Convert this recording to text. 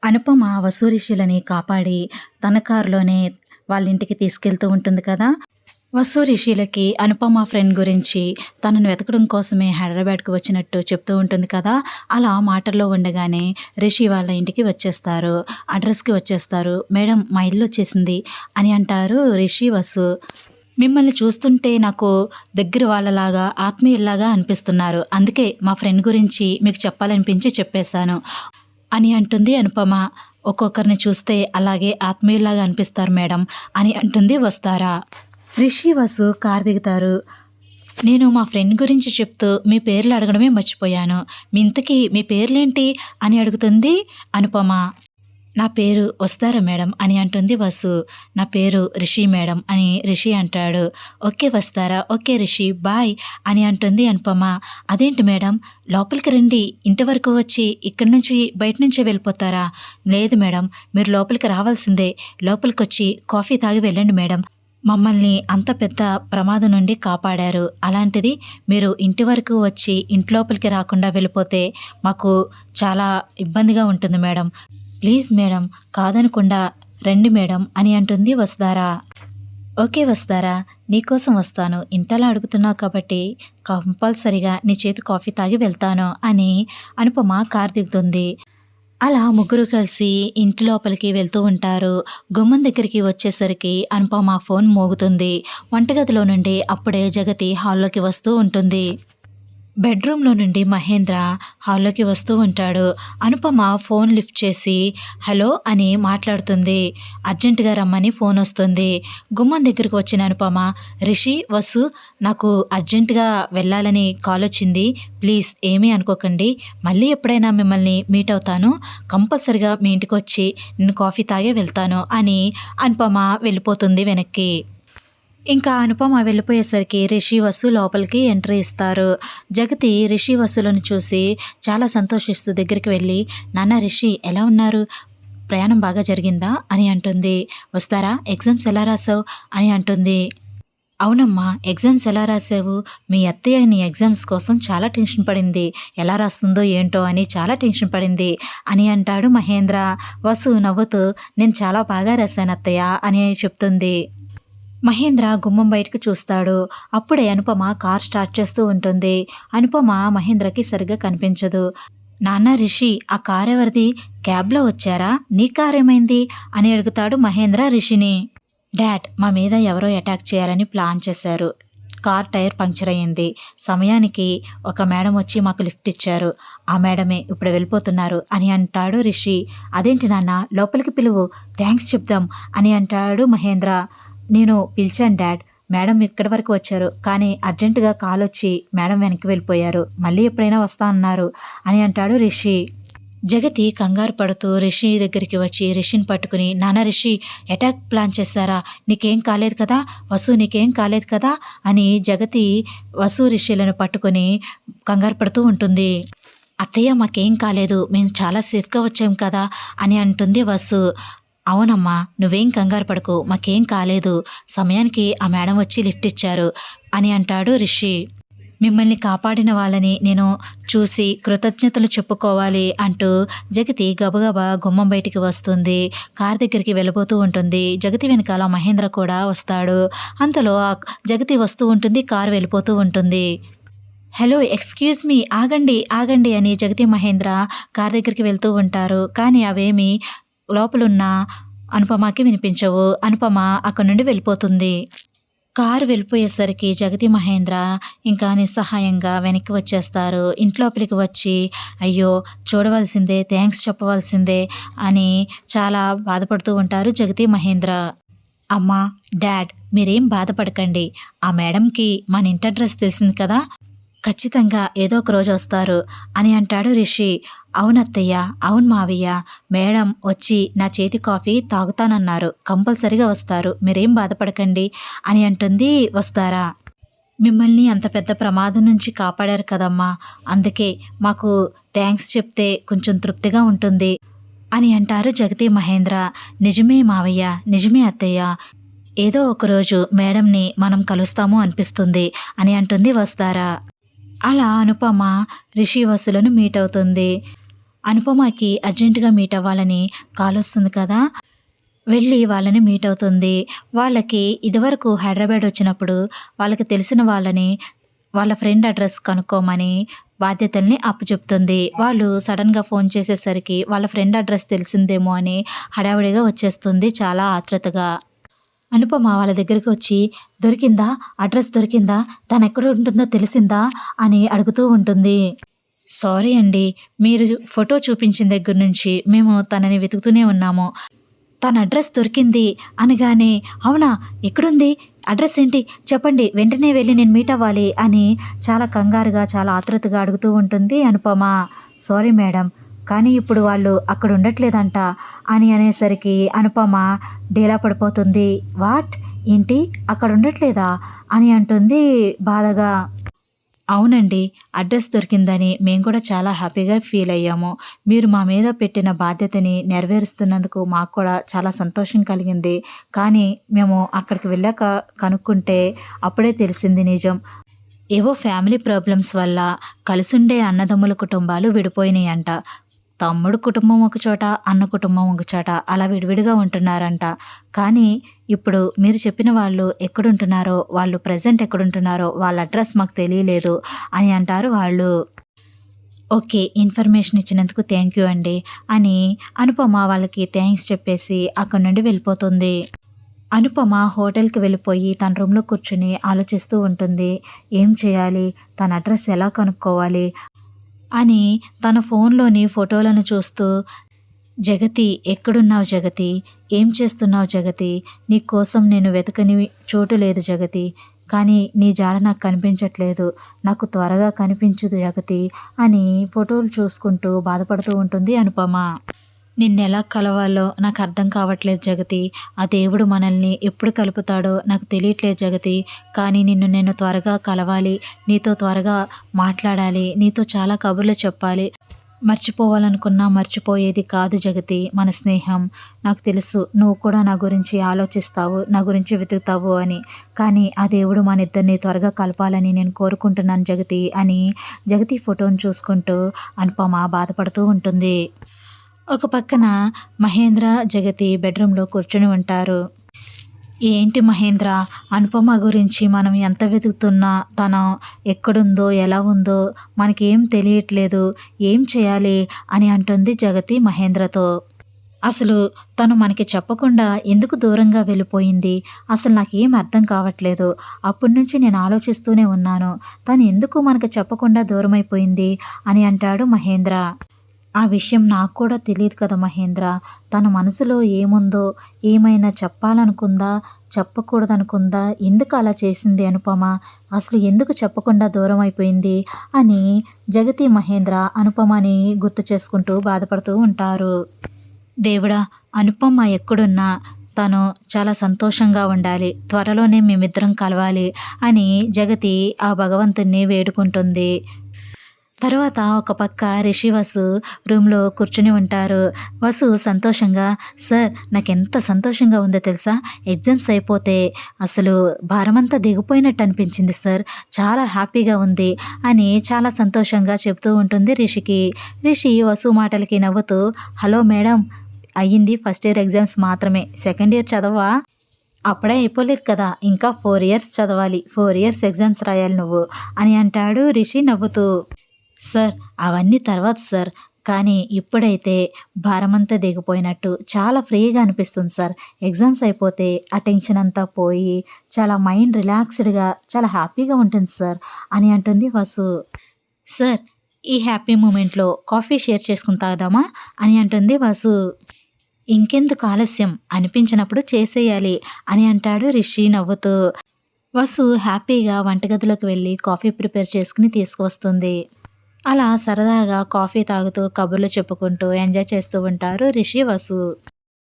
అనుపమ వసూరిషిలని కాపాడి తన కారులోనే వాళ్ళింటికి తీసుకెళ్తూ ఉంటుంది కదా! వసూరిషిలకి అనుపమ ఫ్రెండ్ గురించి తనను వెతకడం కోసమే హైదరాబాద్‌కి వచ్చినట్టు చెప్తూ ఉంటుంది కదా! అలా మాటల్లో ఉండగానే రిషి వాళ్ళ ఇంటికి వచ్చేస్తారు. అడ్రస్‌కి వచ్చేస్తారు. "మేడం మా ఇల్లొచ్చేసింది" అని అంటారు రిషి, వసు. "మిమ్మల్ని చూస్తుంటే నాకు దగ్గర వాళ్ళలాగా, ఆత్మీయుల్లాగా అనిపిస్తున్నారు. అందుకే మా ఫ్రెండ్ గురించి మీకు చెప్పాలనిపించి చెప్పేశాను" అని అంటుంది అనుపమ. "ఒక్కొక్కరిని చూస్తే అలాగే ఆత్మీయుల్లాగా అనిపిస్తారు మేడం" అని అంటుంది వస్తారా. రిషి, వసు కారు దిగుతారు. "నేను మా ఫ్రెండ్ గురించి చెప్తూ మీ పేర్లు అడగడమే మర్చిపోయాను. ఇంతకీ మీ పేర్లేంటి?" అని అడుగుతుంది అనుపమ. "నా పేరు వస్తారా మేడం" అని అంటుంది వసు. "నా పేరు రిషి మేడం" అని రిషి అంటాడు. "ఓకే వస్తారా, ఓకే రిషి, బాయ్" అని అంటుంది అనుపమ. "అదేంటి మేడం, లోపలికి రండి, ఇంటి వరకు వచ్చి ఇక్కడి నుంచి బయట నుంచే వెళ్ళిపోతారా?" "లేదు మేడం, మీరు లోపలికి రావాల్సిందే. లోపలికొచ్చి కాఫీ తాగి వెళ్ళండి మేడం. మమ్మల్ని అంత పెద్ద ప్రమాదం నుండి కాపాడారు. అలాంటిది మీరు ఇంటి వరకు వచ్చి ఇంట్లోపలికి రాకుండా వెళ్ళిపోతే మాకు చాలా ఇబ్బందిగా ఉంటుంది మేడం. ప్లీజ్ మేడం, కాదనకుండా రండి మేడం" అని అంటుంది వసుధార. "ఓకే వసుధార, నీకోసం వస్తాను. ఇంతలా అడుగుతున్నావు కాబట్టి కంపల్సరీగా నీ చేతి కాఫీ తాగి వెళ్తాను" అని అనుపమ కారు దిగుతుంది. అలా ముగ్గురు కలిసి ఇంటి లోపలికి వెళ్తూ ఉంటారు. గుమ్మం దగ్గరికి వచ్చేసరికి అనుపమ ఫోన్ మోగుతుంది. వంటగదిలో నుండి అప్పుడే జగతి హాల్లోకి వస్తూ ఉంటుంది. బెడ్రూమ్‌లో నుండి మహేంద్ర హాల్లోకి వస్తూ ఉంటాడు. అనుపమ ఫోన్ లిఫ్ట్ చేసి హలో అని మాట్లాడుతుంది. అర్జెంట్‌గా రమ్మని ఫోనొస్తుంది. గుమ్మం దగ్గరికి వచ్చిన అనుపమ, "రిషి, వసు, నాకు అర్జెంట్‌గా వెళ్ళాలని కాలొచ్చింది. ప్లీజ్ ఏమీ అనుకోకండి. మళ్ళీ ఎప్పుడైనా మిమ్మల్ని మీట్ అవుతాను. కంపల్సరీగా మీ ఇంటికొచ్చి నేను కాఫీ తాగే వెళ్తాను" అని అనుపమ వెళ్ళిపోతుంది వెనక్కి. ఇంకా అనుపమ వెళ్ళిపోయేసరికి రిషి, వసు లోపలికి ఎంట్రీ ఇస్తారు. జగతి రిషి, వసులను చూసి చాలా సంతోషిస్తూ దగ్గరికి వెళ్ళి, "నాన్న రిషి, ఎలా ఉన్నారు? ప్రయాణం బాగా జరిగిందా?" అని అంటుంది. "వస్తారా, ఎగ్జామ్స్ ఎలా రాసావు?" అని అంటుంది. "అవునమ్మా, ఎగ్జామ్స్ ఎలా రాసావు? మీ అత్తయ్య నీ ఎగ్జామ్స్ కోసం చాలా టెన్షన్ పడింది. ఎలా రాస్తుందో ఏంటో అని చాలా టెన్షన్ పడింది" అని అంటాడు మహేంద్ర. వసు నవ్వుతూ, "నేను చాలా బాగా రాశాను అత్తయ్య" అని చెప్తుంది. మహేంద్ర గుమ్మం బయటకు చూస్తాడు. అప్పుడే అనుపమ కార్ స్టార్ట్ చేస్తూ ఉంటుంది. అనుపమ మహేంద్రకి సరిగ్గా కనిపించదు. "నాన్న రిషి, ఆ కారెవరిది? క్యాబ్‌లో వచ్చారా? నీ కారేమైంది?" అని అడుగుతాడు మహేంద్ర రిషిని. "డాడ్, మా మీద ఎవరో అటాక్ చేయాలని ప్లాన్ చేశారు. కార్ టైర్ పంక్చర్ అయ్యింది. సమయానికి ఒక మేడం వచ్చి మాకు లిఫ్ట్ ఇచ్చారు. ఆ మేడమే ఇప్పుడు వెళ్ళిపోతున్నారు" అని అంటాడు రిషి. "అదేంటి నాన్న, లోపలికి పిలువు, థాంక్స్ చెప్దాం" అని అంటాడు మహేంద్ర. "నేను పిలిచాను డాడ్. మేడం ఇక్కడి వరకు వచ్చారు. కానీ అర్జెంటుగా కాలొచ్చి మేడం వెనక్కి వెళ్ళిపోయారు. మళ్ళీ ఎప్పుడైనా వస్తా అన్నారు" అని అంటాడు రిషి. జగతి కంగారు పడుతూ రిషి దగ్గరికి వచ్చి రిషిని పట్టుకుని, "నాన్న రిషి, అటాక్ ప్లాన్ చేశారా? నీకేం కాలేదు కదా? వసు, నీకేం కాలేదు కదా?" అని జగతి వసు, రిషిలను పట్టుకొని కంగారు పడుతూ ఉంటుంది. "అత్తయ్య, మాకేం కాలేదు. మేము చాలా సేఫ్‌గా వచ్చాం కదా" అని అంటుంది వసు. "అవునమ్మా, నువ్వేం కంగారు పడకు. మాకేం కాలేదు. సమయానికి ఆ మేడం వచ్చి లిఫ్ట్ ఇచ్చారు" అని అంటాడు రిషి. "మిమ్మల్ని కాపాడిన వాళ్ళని నేను చూసి కృతజ్ఞతలు చెప్పుకోవాలి" అంటూ జగతి గబగబా గుమ్మం బయటికి వస్తుంది. కారు దగ్గరికి వెళ్ళబోతూ ఉంటుంది. జగతి వెనకాల మహేంద్ర కూడా వస్తాడు. అంతలో జగతి వస్తూ ఉంటుంది. కారు వెళ్ళిపోతూ ఉంటుంది. "హలో, ఎక్స్‌క్యూజ్ మీ, ఆగండి, ఆగండి" అని జగతి, మహేంద్ర కారు దగ్గరికి వెళ్తూ ఉంటారు. కానీ అవేమీ లోపలున్న అనుపమకి వినిపించవు. అనుపమ అక్కడి నుండి వెళ్ళిపోతుంది. కారు వెళ్ళిపోయేసరికి జగతి, మహేంద్ర ఇంకా నిస్సహాయంగా వెనక్కి వచ్చేస్తారు. ఇంట్లోపలికి వచ్చి, "అయ్యో, చూడవలసిందే, థాంక్స్ చెప్పవలసిందే" అని చాలా బాధపడుతూ ఉంటారు జగతి, మహేంద్ర. "అమ్మా, డాడ్, మీరేం బాధపడకండి. ఆ మేడంకి మన ఇంటి అడ్రస్ తెలిసింది కదా! ఖచ్చితంగా ఏదో ఒక రోజు వస్తారు" అని అంటాడు రిషి. "అవునత్తయ్య, అవును మావయ్య, మేడం వచ్చి నా చేతి కాఫీ తాగుతానన్నారు. కంపల్సరీగా వస్తారు. మీరేం బాధపడకండి" అని అంటుంది వస్తారా. "మిమ్మల్ని అంత పెద్ద ప్రమాదం నుంచి కాపాడారు కదమ్మా! అందుకే మాకు థాంక్స్ చెప్తే కొంచెం తృప్తిగా ఉంటుంది" అని అంటారు జగతి, మహేంద్ర. "నిజమే మావయ్య, నిజమే అత్తయ్య. ఏదో ఒకరోజు మేడంని మనం కలుస్తాము అనిపిస్తుంది" అని అంటుంది వస్తారా. అలా అనుపమ రిషి, వసులను మీట్ అవుతుంది. అనుపమకి అర్జెంటుగా మీట్ అవ్వాలని కాలొస్తుంది కదా! వెళ్ళి వాళ్ళని మీట్ అవుతుంది. వాళ్ళకి ఇదివరకు హైదరాబాద్ వచ్చినప్పుడు వాళ్ళకి తెలిసిన వాళ్ళని వాళ్ళ ఫ్రెండ్ అడ్రస్ కనుక్కోమని బాధ్యతల్ని అప్పచెప్తుంది. వాళ్ళు సడెన్‌గా ఫోన్ చేసేసరికి వాళ్ళ ఫ్రెండ్ అడ్రస్ తెలిసిందేమో అని హడావిడిగా వచ్చేస్తుంది చాలా ఆత్రుతగా. అనుపమ వాళ్ళ దగ్గరికి వచ్చి, "దొరికిందా? అడ్రస్ దొరికిందా? తనెక్కడ ఉంటుందో తెలిసిందా?" అని అడుగుతూ ఉంటుంది. "సారీ అండి. మీరు ఫోటో చూపించిన దగ్గర నుంచి మేము తనని వెతుకుతూనే ఉన్నాము. తన అడ్రస్ దొరికింది" అనగానే, "అవునా? ఎక్కడుంది? అడ్రస్ ఏంటి? చెప్పండి. వెంటనే వెళ్లి నేను మీట్ అవ్వాలి" అని చాలా కంగారుగా, చాలా ఆతృతగా అడుగుతూ ఉంటుంది అనుపమ. "Sorry madam. కానీ ఇప్పుడు వాళ్ళు అక్కడ ఉండట్లేదంట" అని అనేసరికి అనుపమ డీలా పడిపోతుంది. "వాట్? ఏంటి? అక్కడ ఉండట్లేదా?" అని అంటుంది బాధగా. అవునండి. అడ్రస్ దొరికిందని మేము కూడా చాలా హ్యాపీగా ఫీల్ అయ్యాము. మీరు మా మీద పెట్టిన బాధ్యతని నెరవేరుస్తున్నందుకు మాకు కూడా చాలా సంతోషం కలిగింది. కానీ మేము అక్కడికి వెళ్ళాక కనుక్కుంటే అప్పుడే తెలిసింది నిజం. ఏవో ఫ్యామిలీ ప్రాబ్లమ్స్ వల్ల కలిసుండే అన్నదమ్ముల కుటుంబాలు విడిపోయినాయంట. తమ్ముడు కుటుంబం ఒక చోట, అన్న కుటుంబం ఒక చోట అలా విడివిడిగా ఉంటున్నారంట. కానీ ఇప్పుడు మీరు చెప్పిన వాళ్ళు ఎక్కడుంటున్నారో, వాళ్ళు ప్రెజెంట్ ఎక్కడుంటున్నారో వాళ్ళ అడ్రస్ మాకు తెలియలేదు అని అంటారు వాళ్ళు. ఓకే. ఇన్ఫర్మేషన్ ఇచ్చినందుకు థ్యాంక్ యూ అండి అని అనుపమ వాళ్ళకి థాంక్స్ చెప్పేసి అక్కడి నుండి వెళ్ళిపోతుంది. అనుపమ హోటల్‌కి వెళ్ళిపోయి తన రూమ్‌లో కూర్చొని ఆలోచిస్తూ ఉంటుంది. ఏం చేయాలి? తన అడ్రస్ ఎలా కనుక్కోవాలి? అని తన ఫోన్‌లోని ఫోటోలను చూస్తూ, "జగతి ఎక్కడున్నావు జగతి? ఏం చేస్తున్నావు జగతి? నీ కోసం నేను వెతకని చోటు లేదు జగతి. కానీ నీ జాడ నాకు కనిపించట్లేదు. నాకు త్వరగా కనిపించు జగతి" అని ఫోటోలు చూసుకుంటూ బాధపడుతూ ఉంటుంది అనుపమ. "నిన్నెలా కలవాలో నాకు అర్థం కావట్లేదు జగతి. ఆ దేవుడు మనల్ని ఎప్పుడు కలుపుతాడో నాకు తెలియట్లేదు జగతి. కానీ నిన్ను నేను త్వరగా కలవాలి. నీతో త్వరగా మాట్లాడాలి. నీతో చాలా కబుర్లు చెప్పాలి. మర్చిపోవాలనుకున్నా మర్చిపోయేది కాదు జగతి మన స్నేహం. నాకు తెలుసు నువ్వు కూడా నా గురించి ఆలోచిస్తావు. నా గురించి వెతుకుతావు అని. కానీ ఆ దేవుడు మనిద్దరిని త్వరగా కలపాలని నేను కోరుకుంటున్నాను జగతి" అని జగతి ఫోటోను చూసుకుంటూ అనుపమ బాధపడుతూ ఉంటుంది. ఒక పక్కన మహేంద్ర, జగతి బెడ్రూమ్‌లో కూర్చొని ఉంటారు. ఏంటి మహేంద్ర, అనుపమ గురించి మనం ఎంత వెతుకుతున్నా తను ఎక్కడుందో, ఎలా ఉందో మనకేం తెలియట్లేదు. ఏం చేయాలి అని అంటుంది జగతి మహేంద్రతో. అసలు తను మనకి చెప్పకుండా ఎందుకు దూరంగా వెళ్ళిపోయింది? అసలు నాకేం అర్థం కావట్లేదు. అప్పటినుంచి నేను ఆలోచిస్తూనే ఉన్నాను. తను ఎందుకు మనకు చెప్పకుండా దూరమైపోయింది అని అంటాడు మహేంద్ర. ఆ విషయం నాకు కూడా తెలీదు కదా మహేంద్ర. తన మనసులో ఏముందో, ఏమైనా చెప్పాలనుకుందా? చెప్పకూడదనుకుందా? ఎందుకు అలా చేసింది అనుపమ? అసలు ఎందుకు చెప్పకుండా దూరమైపోయింది? అని జగతి, మహేంద్ర అనుపమని గుర్తు చేసుకుంటూ బాధపడుతూ ఉంటారు. దేవుడా! అనుపమ ఎక్కడున్నా తను చాలా సంతోషంగా ఉండాలి. త్వరలోనే మేమిద్దరం కలవాలి అని జగతి ఆ భగవంతుడిని వేడుకుంటుంది. తర్వాత ఒక పక్క రిషి, వసు రూమ్‌లో కూర్చొని ఉంటారు. వసు సంతోషంగా, "సార్ నాకెంత సంతోషంగా ఉందో తెలుసా? ఎగ్జామ్స్ అయిపోతే అసలు భారమంతా దిగిపోయినట్టు అనిపించింది సార్. చాలా హ్యాపీగా ఉంది" అని చాలా సంతోషంగా చెప్తూ ఉంటుంది రిషికి. రిషి వసు మాటలకి నవ్వుతూ, "హలో మేడం, అయ్యింది ఫస్ట్ ఇయర్ ఎగ్జామ్స్ మాత్రమే. సెకండ్ ఇయర్ చదవవా? అప్పుడే అయిపోలేదు కదా! ఇంకా 4 ఇయర్స్ చదవాలి. 4 ఇయర్స్ ఎగ్జామ్స్ రాయాలి నువ్వు" అని అంటాడు రిషి నవ్వుతూ. సార్ అవన్నీ తర్వాత సార్. కానీ ఇప్పుడైతే భారమంతా దిగిపోయినట్టు చాలా ఫ్రీగా అనిపిస్తుంది సార్. ఎగ్జామ్స్ అయిపోతే ఆ టెన్షన్ అంతా పోయి చాలా మైండ్ రిలాక్స్డ్‌గా చాలా హ్యాపీగా ఉంటుంది సార్ అని అంటుంది వసు. సార్ ఈ హ్యాపీ మూమెంట్‌లో కాఫీ షేర్ చేసుకొని తాగుదామా అని అంటుంది వసు. ఇంకెందుకు ఆలస్యం అనిపించినప్పుడు చేసేయాలి అని అంటాడు రిషి నవ్వుతూ. వసు హ్యాపీగా వంటగదిలోకి వెళ్ళి కాఫీ ప్రిపేర్ చేసుకుని తీసుకువస్తుంది. అలా సరదాగా కాఫీ తాగుతూ కబుర్లు చెప్పుకుంటూ ఎంజాయ్ చేస్తూ ఉంటారు రిషి, వసు.